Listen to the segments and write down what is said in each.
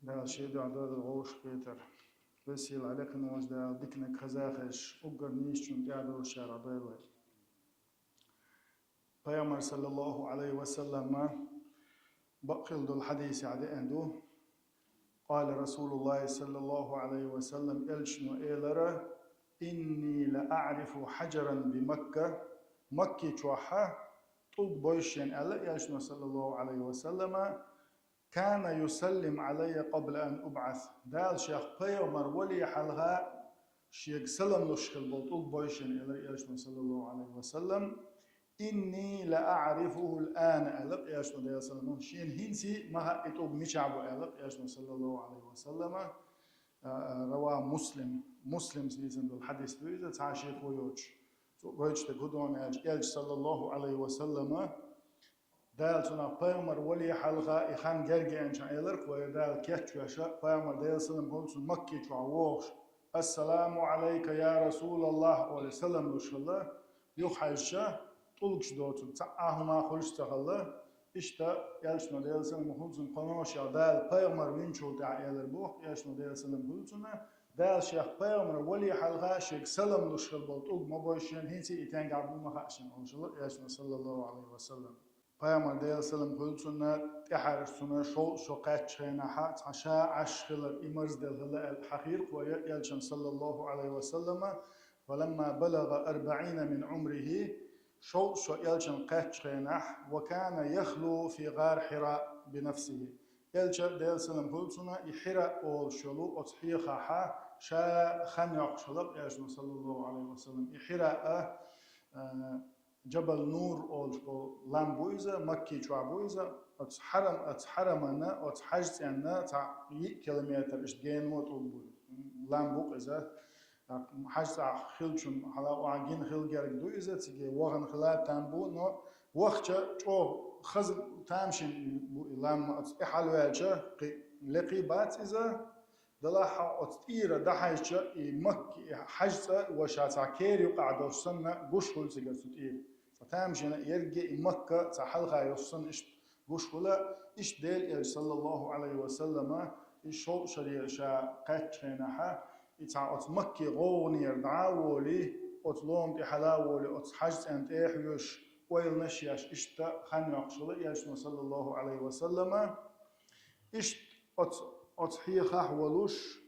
ده شيء ده عدد الغوش بيتر بس يلعلق نوز ده ديكنا كزاخش أقر نيش شون تعدو الشارع بيلوي بيامر صلى الله عليه وسلم بقل دو الحديث عدي عنده قال رسول الله صلى الله عليه وسلم إلشنو إيلرا إني لأعرف حجرا بمكة مكة توحى طلب بوشين ألا إلشنو صلى الله عليه وسلم كان يسلم علي قبل أن أبعث دال شيخ بيومر ولي حلها شيخ سلم لشخل بطول بويشن إلى إيشنا صلى الله عليه وسلم إني لأعرفه الآن ألق إيشنا صلى الله عليه وسلم شين هنسي ما إتوب مشعب ألق إيشنا صلى الله عليه وسلم رواه مسلم سيزن بالحديث بيزة تعشيق ويوش ويوش تقدون إيش صلى الله عليه وسلم دال سنا بيامر ولي حلقة إخان جرجع إن شاء الله ويدال كتشوشة بيامر دال سلم هولس مكي تعوش السلام عليك يا رسول الله وسلم لش الله يخيشة طلقش دوت تعهما خلش تخله إشتا يالشنا دال سلم هولس قنوش دال بيامر وينشو تعيال البوح يالشنا دال سلم هولسنا دال شيخ بيامر ولي حلقة شيخ سلم لش الله طلق ما بوشين هنسي إتان قابل ما خاشن إن شاء الله يالشنا صلى الله عليه وسلم Peygamber Aleyhisselam hülsünne tehar sünne şol kaçına hat aşağı aşkılar imaz delhla el hakir koya yelçen sallallahu aleyhi ve sellem ولما بلغ 40 من عمره شو يلشن قاتشينح وكان يخلو في غار حراء بنفسه يلشن ديلسلم هلسنا يحراء أول شلو أصحيخها شا خنيق شلق يلشن صلى الله عليه وسلم يحراء جبل نور أو لامبويزا مكي شعبويزا أتحرمنا أتحجزنا تاع كيلومتر إيش جين موت أبوي لامبوك إذا حجز خلشون على وعجين خل جرق دو إذا تيجي وغن خلا تامبو نو وقت شو خز تامشين لام إحلوالجا لقيبات إذا دلاحة أتيرة دحيشة مكي حجز وشاتا كيري وقعد وصلنا قش هول سجل تطير فتامشنا يرجع مكة تحلقة يوصل إيش قش هلا إيش ديل صلى الله عليه وسلم إيش هو شريعة شا قتشينها إتعاط مكة غونير دعاولي أتلوم تحلاولي أتحجز أنت إحيوش ويل نشياش إيش تا خنيق شلا يشنا صلى الله عليه وسلم إيش أتحيخه ولوش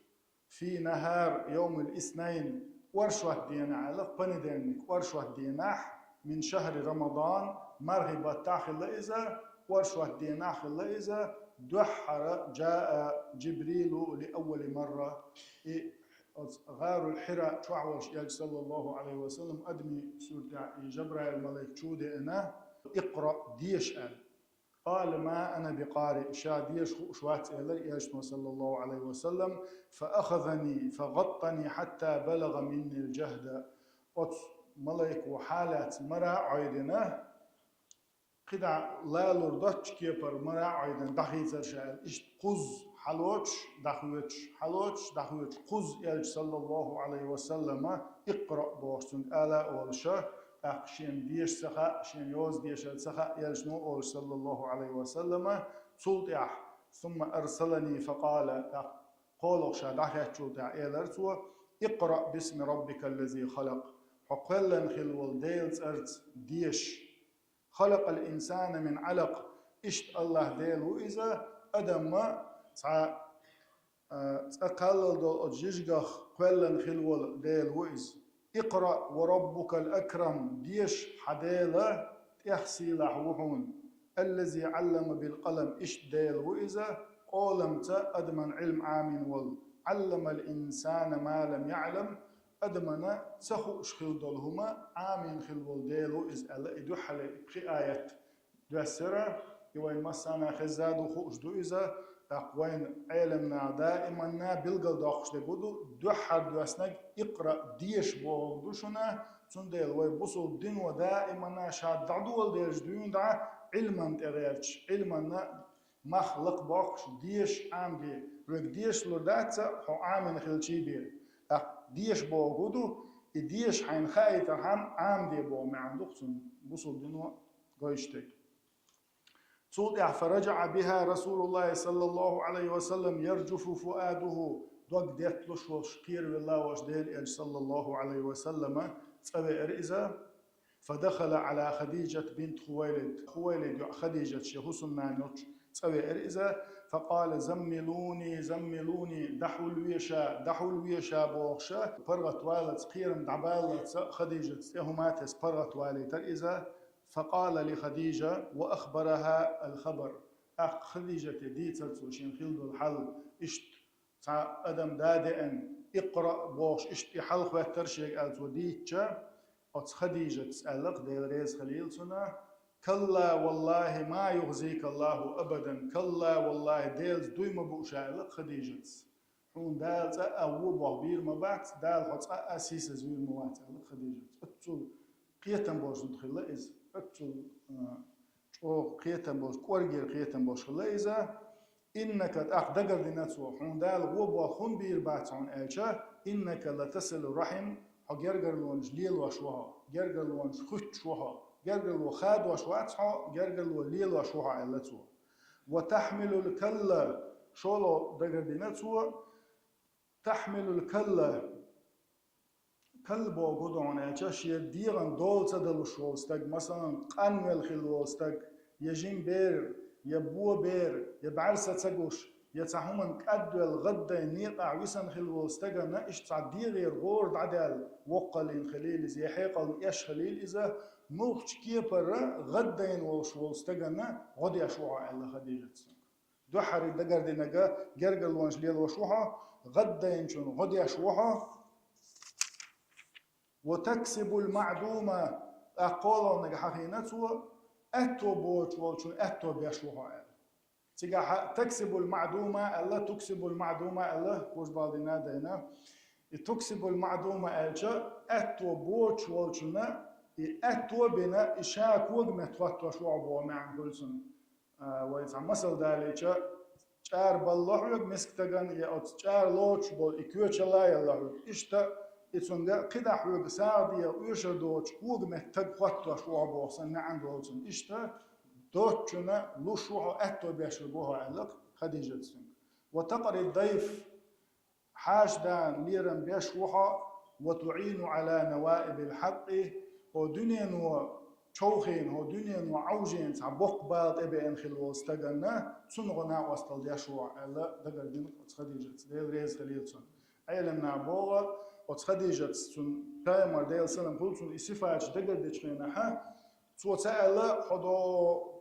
في نهار يوم الاثنين ورشوة دينا على بندينك ورشوة ديناح من شهر رمضان مرغبة تاخل إذا ورشوة ديناح إذا دحر جاء جبريل لأول مرة غار الحراء تعوش صلى الله عليه وسلم أدمي سورة جبرائيل الملك شودي أنا اقرأ ديش قال ما أنا بقارئ شاديش شوات إلي صلى الله عليه وسلم فأخذني فغطني حتى بلغ مني الجهد ملك وحالات مرا عيدنا قدع لا لردتش كيبر مرا عيدنا دخيت الشعر إيش قز حلوش دخوتش قز صلى الله عليه وسلم اقرأ بوشتن آلا والشا أقشين ديش سخا شين يوز ديش سخا يلشنو أول صلى الله عليه وسلم صلت ثم أرسلني فقال قولك شادحيت شلت إيلرتو اقرأ باسم ربك الذي خلق حقلا خلول ديلز أرت ديش خلق الإنسان من علق إشت الله ديل وإذا أدم تقلل دول أجيجغ قلا خلول ديل وإذ اقرأ وربك الأكرم ديش حديلة تحسي لحوحون الذي علم بالقلم إش ديل وإذا قولمت أدمن علم عامين علم الإنسان ما لم يعلم أدمن سخو شخل دولهما عامين خلول ديل وإذ ألا إدوحل بخي آيات دوسرة يوين مسانا خزادو خوش دو إذا أقوين علمنا دائما بلغل داخش لبودو دوحر دوسنك اقرأ ديش بوغدوشنا تنديل ويبصل دين ودائما شاد دعدول ديش دون دع علما تغيرش علما مخلق باخش ديش عام دي رك ديش لرداتsa هو عامن خلشي بير ديش بوغدو ديش حين خايت هم عام دي بو ما عندكم بصل دين وغيشتك صوت فرجع بها رسول الله صلى الله عليه وسلم يرجف فؤاده دوك ديت لش وشكير بالله وشديل صلى الله عليه وسلم تبع رئزة فدخل على خديجة بنت خويلد خديجة شهوسن نانوش تبع رئزة فقال زملوني زملوني دحوا الويشا بوخشا برغت والد قيرم دعبالة خديجة استهماتس برغت والد رئزة فقال لخديجة وأخبرها الخبر أخ خديجة دي تلتوشين خلد الحل إشت أدم دادئن اقرأ بوش إشت يحلق واترشيك ألتو ديتشا أتس خديجة تسألق ديل ريز خليل سنة كلا والله ما يغزيك الله أبدا كلا والله ديلز دوي بوشالق خديجة حون دال أو بوغبير مبات دال حط أسيس زوير موات خديجة أتو قيتن بوش ندخل إز أتو أو قيتن بوش كورجير قيتن بوش خليزة إنك أقدر ديناتو حون دال غوبوا خون بير باتعون ألشا إنك لتصل الرحم جرجر لون جليل وشوها جرجر لون خت شوها جرجر لو خاد وشواتها جرجر لو ليل وشوها علتو وتحمل الكلة شولو دقر ديناتو تحمل الكلة كلبو قدعون ألشاش يديغن دول تدلو شوستك مثلا قنول خلوستك يجين بير يبو بير يبعرسة تقوش يتعهمن كأدو الغدة نيقع ويسن خلوستك ناقش تعدي غير غورد عدال وقل خليل زي حيقل يش خليل إذا موخش كيبر غدة وشوستك نا غدي أشوعا إلا خديجة دو حري دقر دي نقا جرقل وانجليل وشوحا غدة ينشون غدي أشوعا وتكسب المعدومة أقول نجا حقينته أتو بوش والشون أتو بيشوها تيجا تكسب المعدومة ألا تكسب المعدومة ألا كوش بالدينا دينا تكسب المعدومة ألجا أتو بوش والشون أتو بنا إشاك وجمة توتو شو عبوا مع كلسون ويتعم مثل داليشا شار بالله مسك تجان يا شار لوش بال إكوش الله يلا إشتا إتسونجا قدا حوج سعدية ويشدوش وج محتاج خطة شو عبوسن عند وزن إشتا دوتشنا لوشوها أتو بيشربوها علق خديجة سن وتقري الضيف حاجدان ليرن بيشوها وتعين على نوائب الحق ودنيا وشوخين ودنيا وعوجين تعبق بعض إبن خلوص تجنا سنغنا وصل يشوع على دقدين خديجة ديل ريز خليل سن علمنا بوغ وتخديجة سن تايمر ديل سلام كل سن إسفاج دقدت خينها توتألا حدو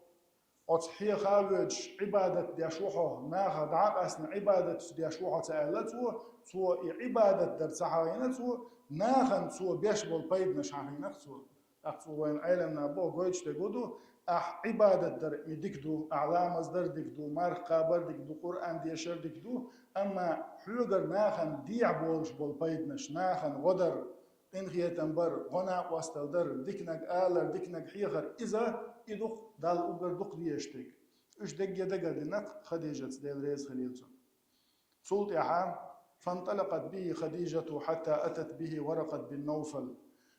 أتحيي خارج عبادة ديشوحة ناخذ دعاء عبادة ديشوحة تألتو تو عبادة در سحرينتو ناخن تو بيشبل بيد نشحرينتو أقصو وين علمنا بو قويتش تقودو عبادة در يدكدو أعلام أصدر دكدو مارخ قابر دكدو قرآن ديشر دكدو أما حلوغر ناخن ديع بولش بول بيد نش ناخن غدر إنخية تنبر غنا واستلدر ديكنك آلر ديكنك حيخر إذا إدوخ دال أوغر دوخ ديشتك إش دق يدقر دينك خديجة ديل ريز خليلتون صلت يحا فانطلقت به خديجة حتى أتت به ورقة بن نوفل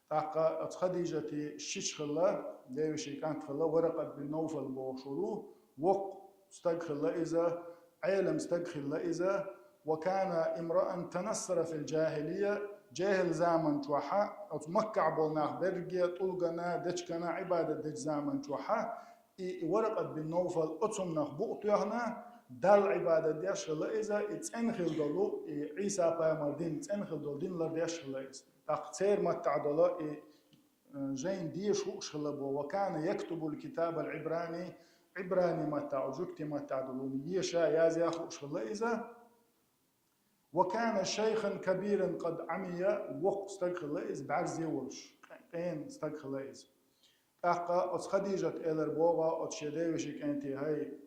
تاقا خديجة الشيش خلا ديوشي كانت خلا ورقة بن نوفل بوشلو وق استقخل إذا عالم استقخل إذا وكان امرأ تنصر في الجاهلية جاهل زامن توحا أو مكة بولناخ برجي طلقنا دجكنا عبادة دج زامن توحا ورقة بن نوفل أتمناخ بؤطيهنا دال عبادة ديش خلا إذا اتنخل دولو عيسى بايمر دين اتنخل دول دين لرديش خلا إذا تقتير ما تعدلا جين ديش وش خلا بو وكان يكتب الكتاب العبراني عبراني ما تعجكت ما تعدلو يشا يازي أخو وش خلا إذا وكان شيخا كبيرا قد عمي وق استغخل إز بعرزي وش قين استغخل إز أقا أت خديجة إلر بوغا أت شديوشي كانت هاي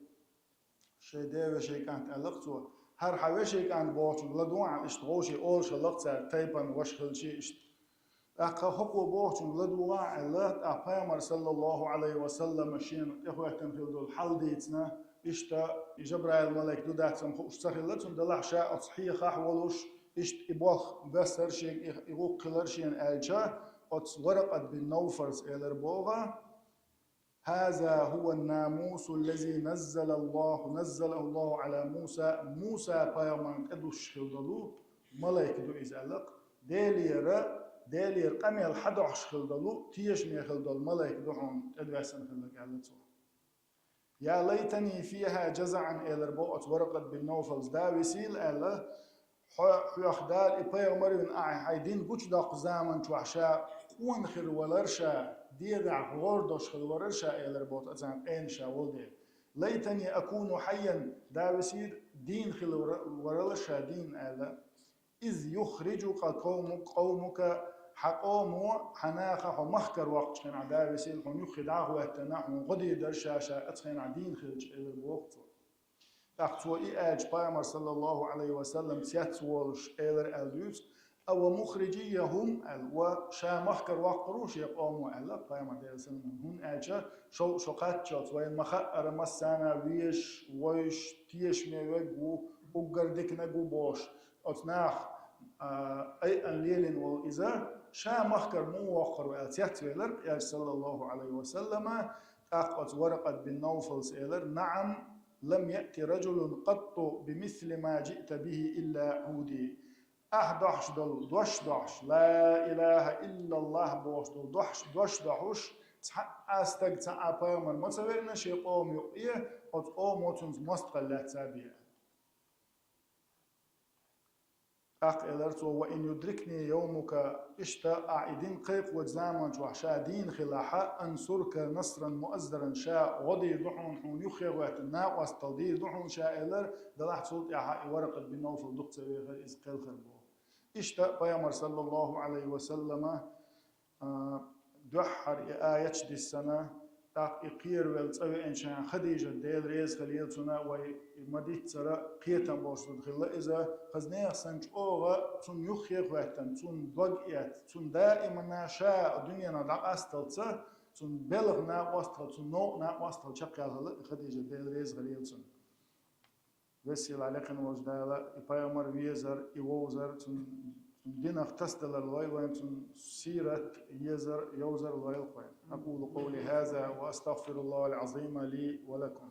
شديوشي كانت ألقتو هر حوشي كانت بوغتو لدوعا اشتغوشي أولش لقتا تايبا وشخلشي أقا حقو بوغتو لدوعا ألقت أقامر صلى الله عليه وسلم شين إخوة تنخل دول حلديتنا إشتا جبرائيل الملك دودات سمخوش سخلتهم دلح شاء أصحية خاح ولوش إشت إبوخ بسر شيء إغوق قلر شيء ألجا أت ورقة بن نوفرز إلر بوغا هذا هو الناموس الذي نزله الله على موسى بيغمان قدوش خلدلو ملايك دو إزالق ديلير قميل حدوش خلدلو تيش مي خلدل ملايك دوحون قدواسن خلدك علتو يا ليتني فيها جزعا إلى ربوت ورقة بالنوفلز دا وسيل ألا حيوخ دال إبايغ مريون حيدين بوش داق زامن توحشا قون خير ولرشا ديدع غوردوش خير ورشا إلى ربوت أزان إنشا ولدي ليتني أكون حيا دا وسيل دين خير ورلشا دين ألا إذ يخرجك قومك حقومو حناخا حو مخكر وقت خين عدا وسيل حو يخد عاهو اتناحو غدي درشاشا اتخين عدين خلج إلى الوقت أخطو إياج بايمر صلى الله عليه وسلم تياتوالش إلر أليوس أو مخرجيهم وشا مخكر وقروش يقوموا ألا بايمر ديال سلمان هون آجا شو قاتشوت وين مخأر مسانا ويش ويش تيش ميوغو وقردك نقو بوش أتناح أي أن ليلن والإزار شا مخكر مو وقر وآتيات ويلر يا صلى الله عليه وسلم أقوت ورقة بالنوفل سيلر نعم لم يأتي رجل قط بمثل ما جئت به إلا عودي أحدحش دل دوش دحش لا إله إلا الله بوش دل دوش دحش أستق تعبا من متوين شيء قوم يقيه أت قوم وتنز مستقلة تابية أقلرت وإن يدركني يومك إشتا أعيدين قيق وزامن وحشا دين خلاحا أنصرك نصرا مؤزرا شاء غدي دحون حون يخيغ واتنا واستلدي دحون شاء إلر دلاح صوت يحاقي ورقة بنوفل دقت سويغ إز قيل خربو إشتا بيامر صلى الله عليه وسلم دحر آية دي السنة تاق إقير والتسوي إنشان خديجة ديل ريز خليلتنا ومديت سرا قيتا بوشد خلا إذا خزنيخ سنج أوغا تون يخيخ وقتن تون دوغيات تون دائما ناشاء الدنيا ندع أستلتا تون بلغ نا وستل تون نوع نا وستل شقيا خديجة ديل ريز خليلتنا وسيل عليكن وجدالا إبايمر ويزر إيوزر تون دينك تستل الويل وانتم سيرة يوزر الويل. أقول قولي هذا وأستغفر الله العظيم لي ولكم.